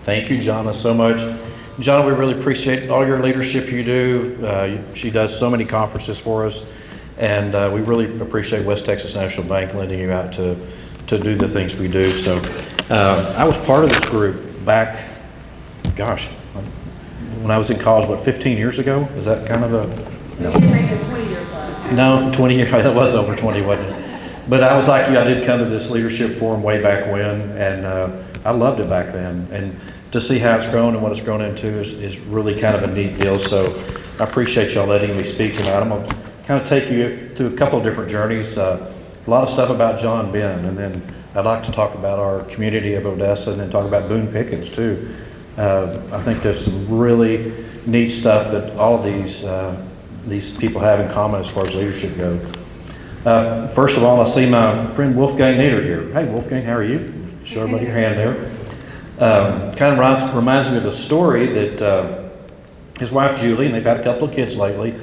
Thank you, Jonna, so much. Jonna, we really appreciate all your leadership you do. She does so many conferences for us, and we really appreciate West Texas National Bank lending you out to do the things we do. So I was part of this group back, gosh, when I was in college, 15 years ago? Is that kind of a... No. You didn't make a 20-year club. No, 20 years, that was over 20, wasn't it? But I was like you, I did come to this leadership forum way back when, and I loved it back then. And to see how it's grown and what it's grown into is really kind of a neat deal. So I appreciate y'all letting me speak tonight. I'm going to kind of take you through a couple of different journeys. A lot of stuff about John Ben, and then I'd like to talk about our community of Odessa, and then talk about Boone Pickens too. I think there's some really neat stuff that all of these people have in common as far as leadership goes. First of all, I see my friend Wolfgang Nieder here. Hey Wolfgang, how are you? Show everybody your hand there. Kind of reminds me of a story that his wife Julie, and they've had a couple of kids lately,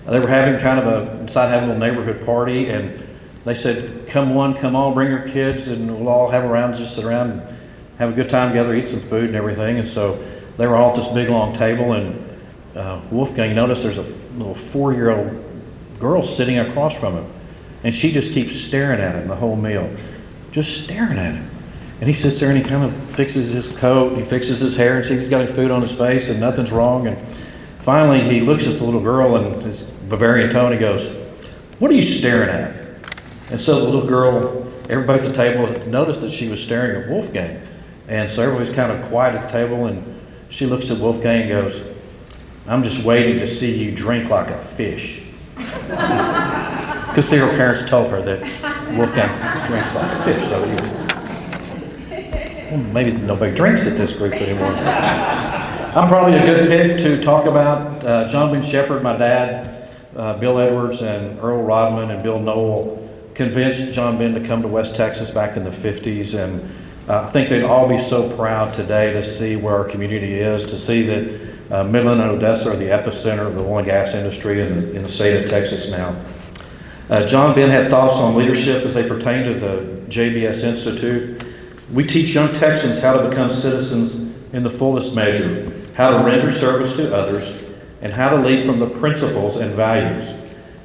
they were having having a little neighborhood party, and they said, come on, bring your kids, and we'll all just sit around and have a good time together, eat some food and everything. And so they were all at this big long table, and Wolfgang noticed there's a little 4-year-old girl sitting across from him, and she just keeps staring at him the whole meal, just staring at him. And he sits there and he kind of fixes his coat, he fixes his hair, and sees he's got any food on his face and nothing's wrong. And finally he looks at the little girl and his Bavarian tone, he goes, "What are you staring at?" And so the little girl, everybody at the table noticed that she was staring at Wolfgang. And so everybody's kind of quiet at the table, and she looks at Wolfgang and goes, "I'm just waiting to see you drink like a fish." Because her parents told her that Wolfgang drinks like a fish. So maybe nobody drinks at this group anymore. I'm probably a good pick to talk about John Ben Shepherd. My dad, Bill Edwards, and Earl Rodman, and Bill Noel convinced John Ben to come to West Texas back in the 50s. And I think they'd all be so proud today to see where our community is, to see that Midland and Odessa are the epicenter of the oil and gas industry in the state of Texas now. John Ben had thoughts on leadership as they pertain to the JBS Institute. We teach young Texans how to become citizens in the fullest measure, how to render service to others, and how to lead from the principles and values.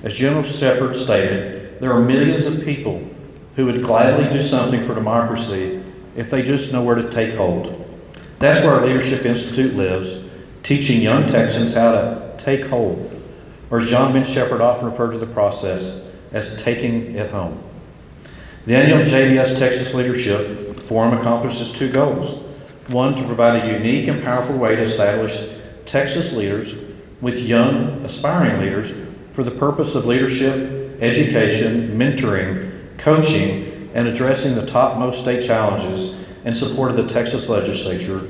As General Shepherd stated, there are millions of people who would gladly do something for democracy if they just know where to take hold. That's where our Leadership Institute lives, teaching young Texans how to take hold, or as John Ben Shepherd often referred to the process as taking it home. The annual JBS Texas Leadership Forum accomplishes 2 goals. One, to provide a unique and powerful way to establish Texas leaders with young, aspiring leaders for the purpose of leadership, education, mentoring, coaching, and addressing the topmost state challenges in support of the Texas legislature.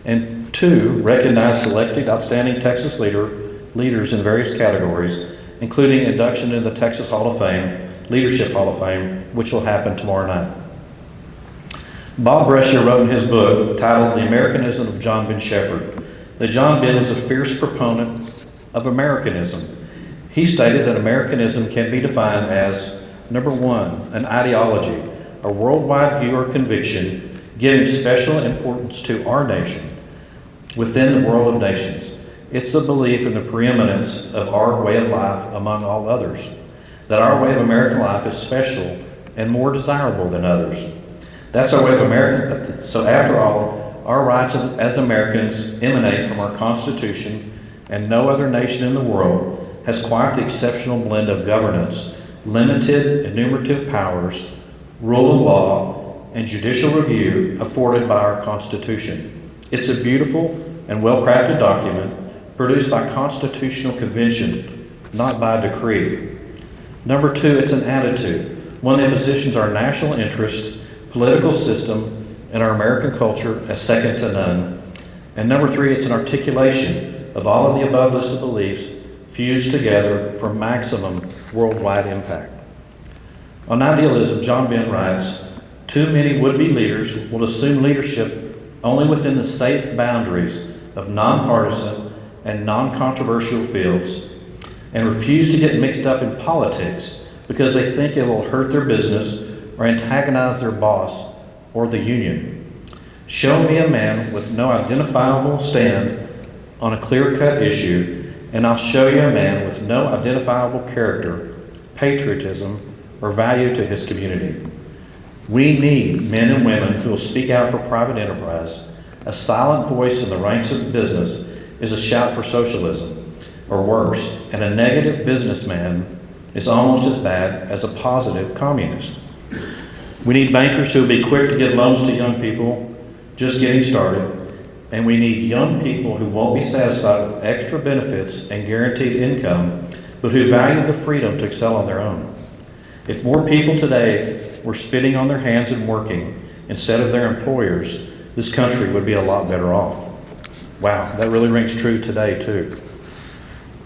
And 2, recognize selected outstanding Texas leaders in various categories, including induction into the Texas Hall of Fame, Leadership Hall of Fame, which will happen tomorrow night. Bob Brescia wrote in his book titled The Americanism of John Ben Shepherd that John Ben was a fierce proponent of Americanism. He stated that Americanism can be defined as, number 1, an ideology, a worldwide view or conviction giving special importance to our nation within the world of nations. It's a belief in the preeminence of our way of life among all others, that our way of American life is special and more desirable than others. That's our way of American. So after all, our rights as Americans emanate from our Constitution, and no other nation in the world has quite the exceptional blend of governance, limited enumerative powers, rule of law, and judicial review afforded by our Constitution. It's a beautiful and well-crafted document produced by constitutional convention, not by decree. Number 2, it's an attitude, one that positions our national interest, political system, and our American culture as second to none. And number 3, it's an articulation of all of the above list of beliefs fused together for maximum worldwide impact. On idealism, John Ben writes, "Too many would-be leaders will assume leadership only within the safe boundaries of nonpartisan and non-controversial fields, and refuse to get mixed up in politics because they think it will hurt their business or antagonize their boss or the union. Show me a man with no identifiable stand on a clear-cut issue, and I'll show you a man with no identifiable character, patriotism, or value to his community. We need men and women who will speak out for private enterprise. A silent voice in the ranks of business is a shout for socialism, or worse, and a negative businessman is almost as bad as a positive communist. We need bankers who will be quick to give loans to young people just getting started, and we need young people who won't be satisfied with extra benefits and guaranteed income, but who value the freedom to excel on their own. If more people today were spitting on their hands and working instead of their employers, this country would be a lot better off. Wow, that really rings true today too.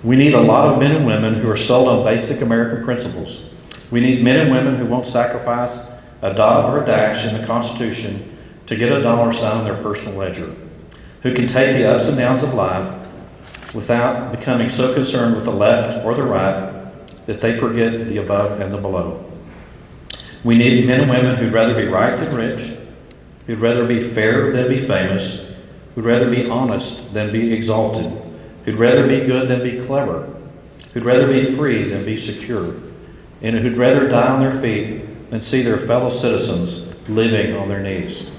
We need a lot of men and women who are sold on basic American principles. We need men and women who won't sacrifice a dot or a dash in the Constitution to get a dollar sign on their personal ledger, who can take the ups and downs of life without becoming so concerned with the left or the right that they forget the above and the below. We need men and women who'd rather be right than rich, who'd rather be fair than be famous, who'd rather be honest than be exalted, who'd rather be good than be clever, who'd rather be free than be secure, and who'd rather die on their feet than see their fellow citizens living on their knees.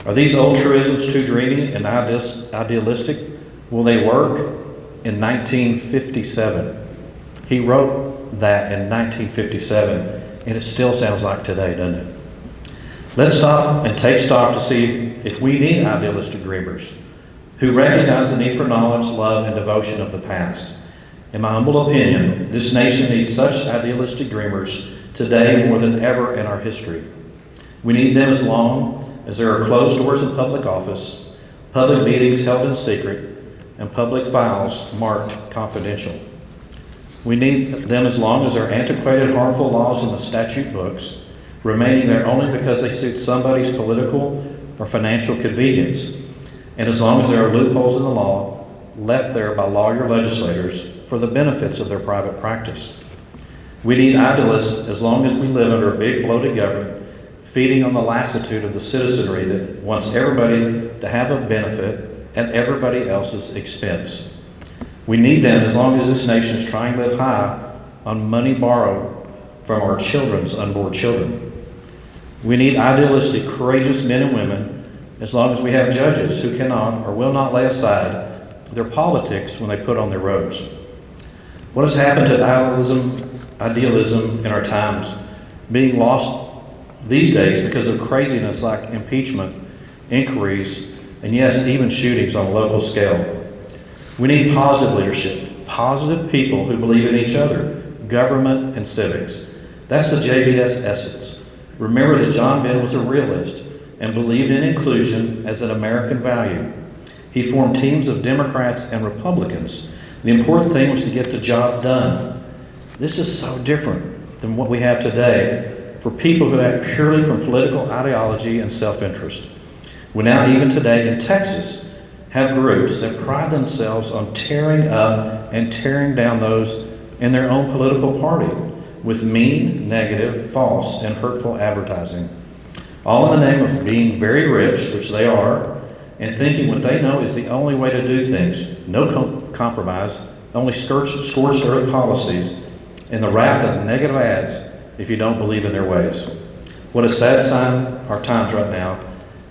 Are these old truisms too dreamy and idealistic? Will they work? In 1957. He wrote that in 1957, and it still sounds like today, doesn't it? Let's stop and take stock to see if we need idealistic dreamers who recognize the need for knowledge, love, and devotion of the past. In my humble opinion, this nation needs such idealistic dreamers today more than ever in our history. We need them as long as there are closed doors in public office, public meetings held in secret, and public files marked confidential. We need them as long as there are antiquated, harmful laws in the statute books, remaining there only because they suit somebody's political or financial convenience, and as long as there are loopholes in the law left there by lawyer legislators for the benefits of their private practice. We need idealists as long as we live under a big bloated government feeding on the lassitude of the citizenry that wants everybody to have a benefit at everybody else's expense. We need them as long as this nation is trying to live high on money borrowed from our children's unborn children. We need idealistic, courageous men and women as long as we have judges who cannot or will not lay aside their politics when they put on their robes. What has happened to idealism in our times, being lost these days because of craziness like impeachment, inquiries, and yes, even shootings on a local scale? We need positive leadership, positive people who believe in each other, government, and civics. That's the JBS essence. Remember that John Ben was a realist and believed in inclusion as an American value. He formed teams of Democrats and Republicans. The important thing was to get the job done. This is so different than what we have today for people who act purely from political ideology and self-interest. We now, even today in Texas, have groups that pride themselves on tearing up and tearing down those in their own political party with mean, negative, false, and hurtful advertising. All in the name of being very rich, which they are, and thinking what they know is the only way to do things. No compromise, only scorched earth policies, and the wrath of negative ads if you don't believe in their ways. What a sad sign our times right now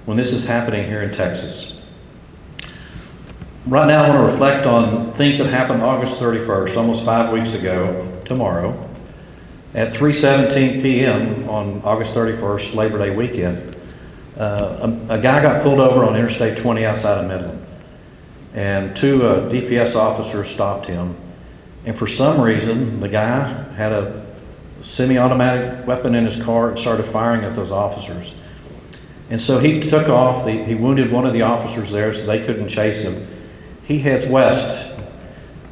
when this is happening here in Texas. Right now I want to reflect on things that happened August 31st, almost 5 weeks ago, tomorrow, at 3:17 p.m. on August 31st, Labor Day weekend. A guy got pulled over on Interstate 20 outside of Midland, and two DPS officers stopped him. And for some reason, the guy had a semi-automatic weapon in his car and started firing at those officers. And so he took off. He wounded one of the officers there, so they couldn't chase him. He heads west,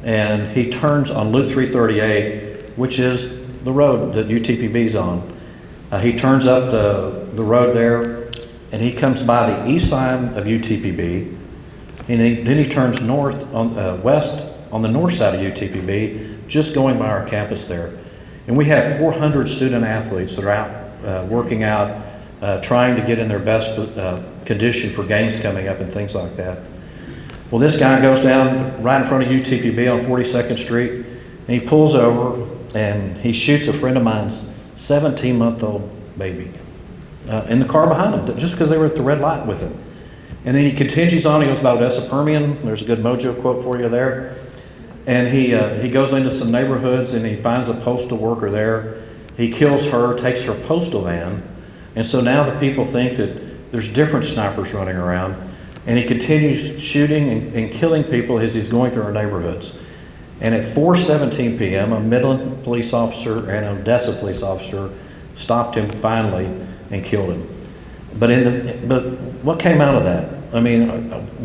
and he turns on Loop 338, which is the road that UTPB's on. He turns up the road there, and he comes by the east side of UTPB, and then he turns west on the north side of UTPB, just going by our campus there. And we have 400 student athletes that are out working out, trying to get in their best condition for games coming up and things like that. Well, this guy goes down right in front of UTPB on 42nd Street, and he pulls over and he shoots a friend of mine's 17-month-old baby in the car behind him, just because they were at the red light with him. And then he continues on. He goes by Odessa Permian. There's a good Mojo quote for you there. And he goes into some neighborhoods and he finds a postal worker there. He kills her, takes her postal van. And so now the people think that there's different snipers running around. And he continues shooting and killing people as he's going through our neighborhoods. And at 4:17 p.m., a Midland police officer and an Odessa police officer stopped him finally and killed him. But what came out of that? I mean,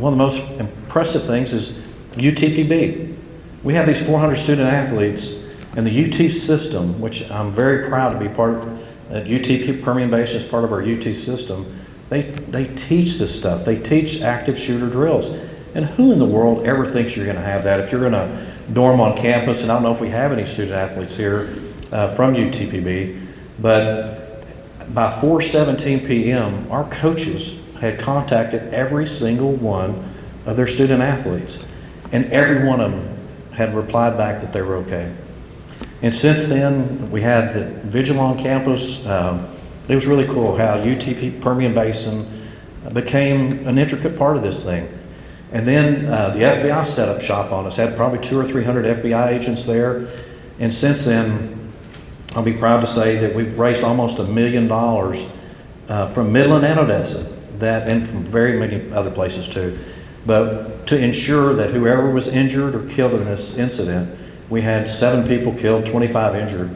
one of the most impressive things is UTPB. We have these 400 student athletes, and the UT system, which I'm very proud to be part of, at UT Permian Basin is part of our UT system. They teach this stuff. They teach active shooter drills. And who in the world ever thinks you're going to have that? If you're going to dorm on campus, and I don't know if we have any student athletes here from UTPB, but by 4:17 p.m., our coaches had contacted every single one of their student athletes, and every one of them had replied back that they were okay. And since then, we had the vigil on campus. It was really cool how UTP Permian Basin became an intricate part of this thing. And then the FBI set up shop on us, had probably 200 or 300 FBI agents there. And since then, I'll be proud to say that we've raised almost $1 million from Midland and Odessa, and from very many other places too. But to ensure that whoever was injured or killed in this incident, we had 7 people killed, 25 injured,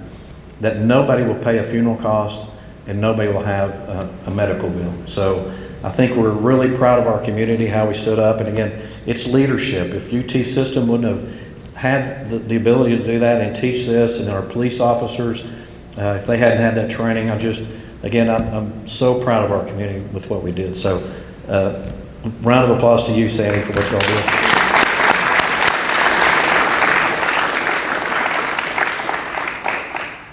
that nobody will pay a funeral cost and nobody will have a medical bill. So I think we're really proud of our community, how we stood up. And again, it's leadership. If UT system wouldn't have had the ability to do that and teach this, and our police officers, if they hadn't had that training, I'm so proud of our community with what we did. So round of applause to you, Sandy, for what y'all did.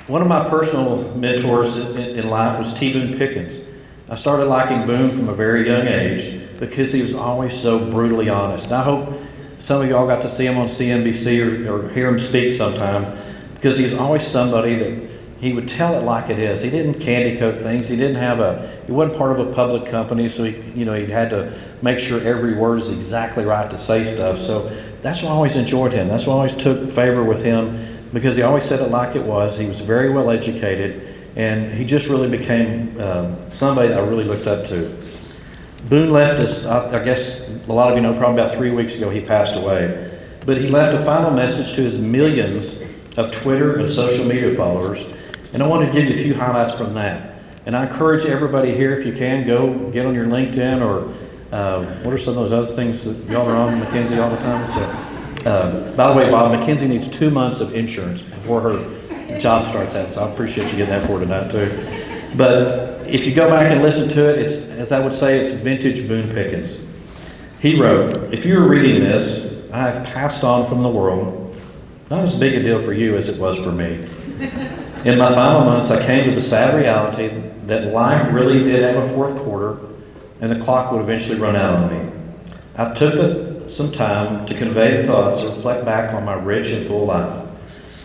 One of my personal mentors in life was T. Boone Pickens. I started liking Boone from a very young age because he was always so brutally honest. And I hope some of y'all got to see him on CNBC or hear him speak sometime, because he was always somebody that he would tell it like it is. He didn't candy coat things. He wasn't part of a public company, so he had to make sure every word is exactly right to say stuff. So that's why I always enjoyed him. That's why I always took favor with him, because he always said it like it was. He was very well educated, and he just really became somebody that I really looked up to. Boone left us, I guess a lot of you know, probably about 3 weeks ago he passed away. But he left a final message to his millions of Twitter and social media followers, and I wanted to give you a few highlights from that. And I encourage everybody here, if you can, go get on your LinkedIn or what are some of those other things that y'all are on, Mackenzie, all the time? So, by the way, Bob, Mackenzie needs 2 months of insurance before her job starts out, so I appreciate you getting that for her tonight too. But if you go back and listen to it, it's, as I would say, it's vintage Boone Pickens. He wrote, "If you are reading this, I have passed on from the world. Not as big a deal for you as it was for me. In my final months, I came to the sad reality that life really did have a fourth quarter, and the clock would eventually run out on me. I took some time to convey the thoughts and reflect back on my rich and full life.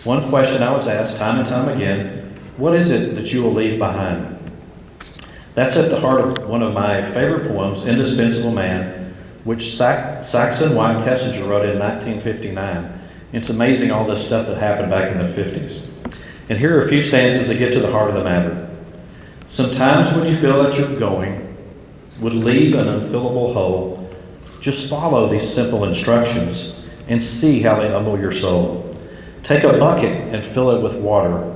One question I was asked time and time again: what is it that you will leave behind?" That's at the heart of one of my favorite poems, Indispensable Man, which Saxon White Kessinger wrote in 1959. It's amazing all this stuff that happened back in the 50s. And here are a few stanzas that get to the heart of the matter. Sometimes when you feel that your going would leave an unfillable hole, just follow these simple instructions and see how they humble your soul. Take a bucket and fill it with water.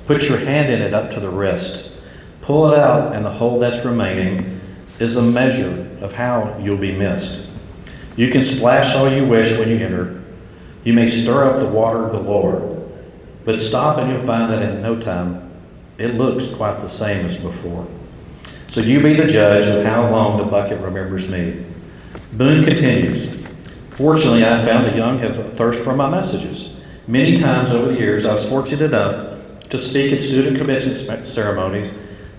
Put your hand in it up to the wrist. Pull it out, and the hole that's remaining is a measure of how you'll be missed. You can splash all you wish when you enter. You may stir up the water galore, but stop and you'll find that in no time it looks quite the same as before. So you be the judge of how long the bucket remembers me." Boone continues, "Fortunately, I found the young have a thirst for my messages. Many times over the years, I was fortunate enough to speak at student commencement ceremonies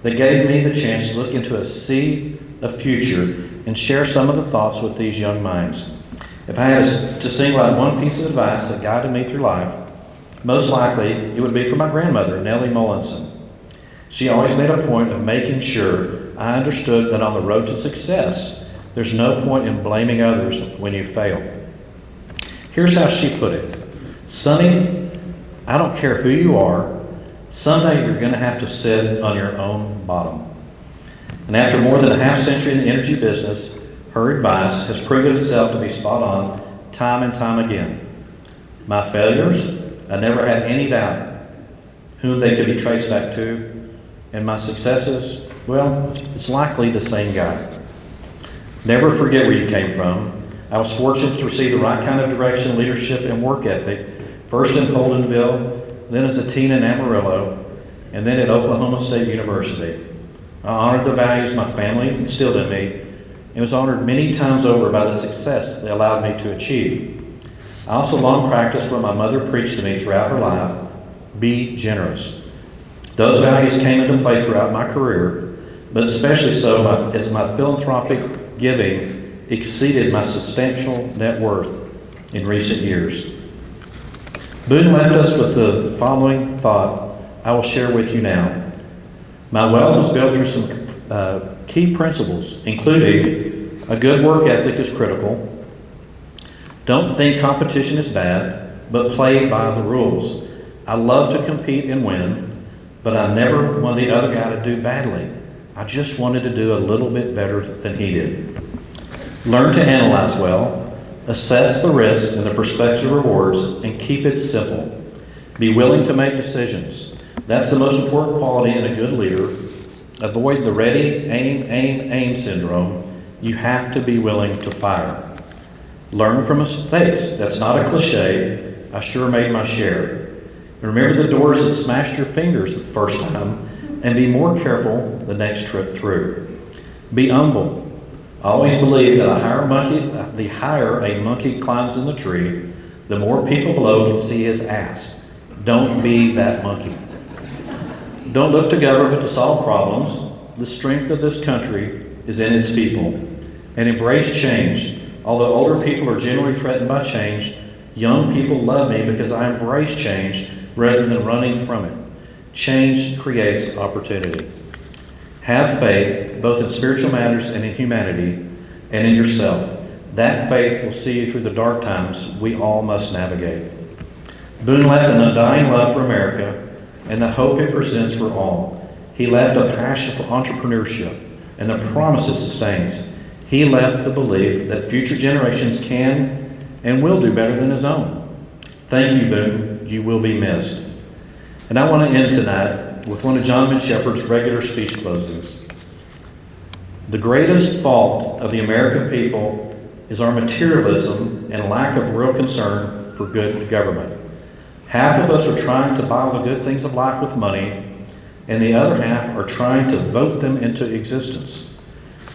that gave me the chance to look into a sea a future, and share some of the thoughts with these young minds. If I had to single out one piece of advice that guided me through life, most likely it would be from my grandmother, Nellie Mullinson. She always made a point of making sure I understood that on the road to success, there's no point in blaming others when you fail. Here's how she put it. Sonny, I don't care who you are, someday you're going to have to sit on your own bottom. And after more than a half century in the energy business, her advice has proven itself to be spot on time and time again. My failures, I never had any doubt whom they could be traced back to, and my successes, well, it's likely the same guy. Never forget where you came from. I was fortunate to receive the right kind of direction, leadership, and work ethic, first in Holdenville, then as a teen in Amarillo, and then at Oklahoma State University. I honored the values my family instilled in me, and was honored many times over by the success they allowed me to achieve. I also long practiced what my mother preached to me throughout her life: be generous. Those values came into play throughout my career, but especially so as my philanthropic giving exceeded my substantial net worth in recent years. Boone left us with the following thought I will share with you now. My wealth was built through some key principles, including a good work ethic is critical. Don't think competition is bad, but play by the rules. I love to compete and win, but I never wanted the other guy to do badly. I just wanted to do a little bit better than he did. Learn to analyze well, assess the risks and the prospective rewards, and keep it simple. Be willing to make decisions. That's the most important quality in a good leader. Avoid the ready, aim syndrome. You have to be willing to fire. Learn from mistakes. That's not a cliche. I sure made my share. And remember the doors that smashed your fingers the first time, and be more careful the next trip through. Be humble. I always believe that the higher a monkey climbs in the tree, the more people below can see his ass. Don't be that monkey. Don't look to government to solve problems. The strength of this country is in its people. And embrace change. Although older people are generally threatened by change, young people love me because I embrace change rather than running from it. Change creates opportunity. Have faith, both in spiritual matters and in humanity, and in yourself. That faith will see you through the dark times we all must navigate. Boone left an undying love for America and the hope it presents for all. He left a passion for entrepreneurship and the promise it sustains. He left the belief that future generations can and will do better than his own. Thank you, Boone. You will be missed. And I want to end tonight with one of Jonathan Shepard's regular speech closings. The greatest fault of the American people is our materialism and lack of real concern for good government. Half of us are trying to buy the good things of life with money, and the other half are trying to vote them into existence.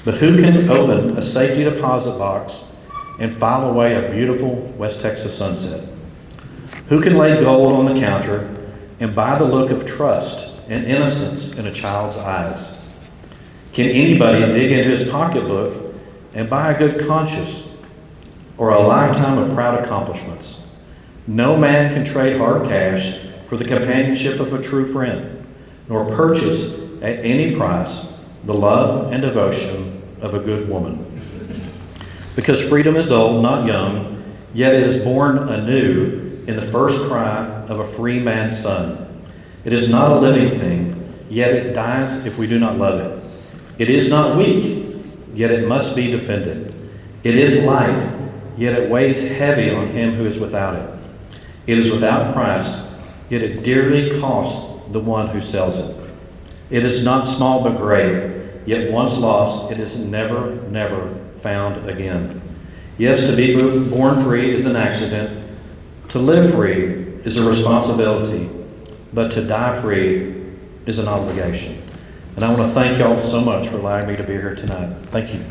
But who can open a safety deposit box and file away a beautiful West Texas sunset? Who can lay gold on the counter and buy the look of trust and innocence in a child's eyes? Can anybody dig into his pocketbook and buy a good conscience or a lifetime of proud accomplishments? No man can trade hard cash for the companionship of a true friend, nor purchase at any price the love and devotion of a good woman. Because freedom is old, not young, yet it is born anew in the first cry of a free man's son. It is not a living thing, yet it dies if we do not love it. It is not weak, yet it must be defended. It is light, yet it weighs heavy on him who is without it. It is without price, yet it dearly costs the one who sells it. It is not small but great, yet once lost, it is never, never found again. Yes, to be born free is an accident. To live free is a responsibility, but to die free is an obligation. And I want to thank y'all so much for allowing me to be here tonight. Thank you.